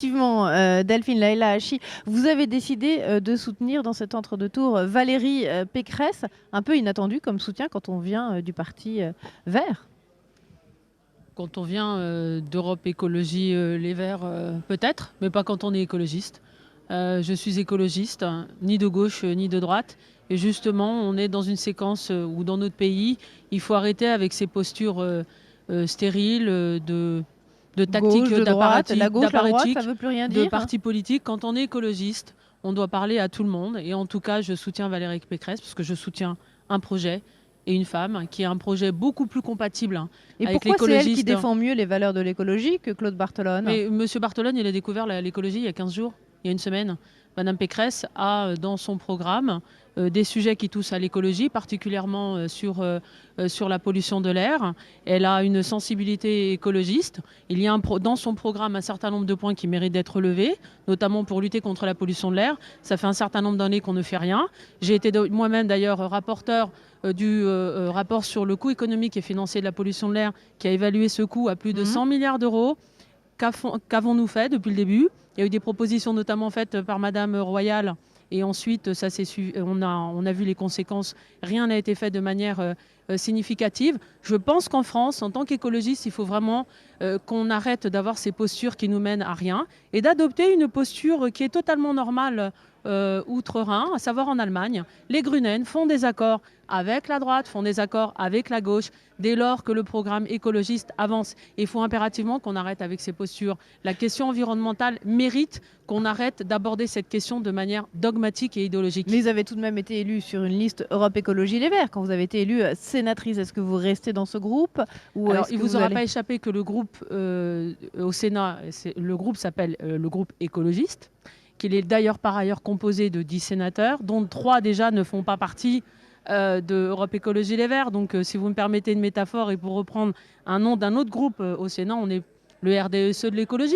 Effectivement, Delphine Laïla Hachi, vous avez décidé de soutenir dans cet entre-deux-tours Valérie Pécresse, un peu inattendu comme soutien quand on vient du parti Vert. Quand on vient d'Europe Écologie Les Verts, peut-être, mais pas quand on est écologiste. Je suis écologiste, hein, ni de gauche ni de droite. Et justement, on est dans une séquence où dans notre pays, il faut arrêter avec ces postures stériles de tactiques Gauche, de droite, la gauche, la droite, ça d'apparatchiks, veut plus rien de dire, hein. partis politiques. Quand on est écologiste, on doit parler à tout le monde. Et en tout cas, je soutiens Valérie Pécresse parce que je soutiens un projet et une femme qui a un projet beaucoup plus compatible, hein, Et avec pourquoi c'est elle qui l'écologiste. défend mieux les valeurs de l'écologie que Claude Barthelone? Mais Monsieur Barthelone, il a découvert l'écologie il y a 15 jours, il y a une semaine. Madame Pécresse a dans son programme des sujets qui touchent à l'écologie, particulièrement sur la pollution de l'air. Elle a une sensibilité écologiste. Il y a dans son programme un certain nombre de points qui méritent d'être relevés, notamment pour lutter contre la pollution de l'air. Ça fait un certain nombre d'années qu'on ne fait rien. J'ai été moi-même d'ailleurs rapporteur du rapport sur le coût économique et financier de la pollution de l'air, qui a évalué ce coût à plus de 100 milliards d'euros. Qu'avons-nous fait depuis le début? Il y a eu des propositions notamment faites par Madame Royal et ensuite ça on a vu les conséquences. Rien n'a été fait de manière significative. Je pense qu'en France, en tant qu'écologiste, il faut vraiment qu'on arrête d'avoir ces postures qui nous mènent à rien et d'adopter une posture qui est totalement normale outre-Rhin, à savoir en Allemagne. Les Grünen font des accords avec la droite, font des accords avec la gauche, dès lors que le programme écologiste avance. Il faut impérativement qu'on arrête avec ces postures. La question environnementale mérite qu'on arrête d'aborder cette question de manière dogmatique et idéologique. Mais vous avez tout de même été élue sur une liste Europe Écologie Les Verts. Quand vous avez été élue sénatrice, est-ce que vous restez dans ce groupe ou Alors, il ne vous aura allez... pas échappé que le groupe au Sénat, le groupe s'appelle le groupe écologiste, qu'il est d'ailleurs par ailleurs composé de 10 sénateurs, dont 3 déjà ne font pas partie de Europe Écologie Les Verts. Donc si vous me permettez une métaphore et pour reprendre un nom d'un autre groupe au Sénat, on est le RDSE de l'écologie.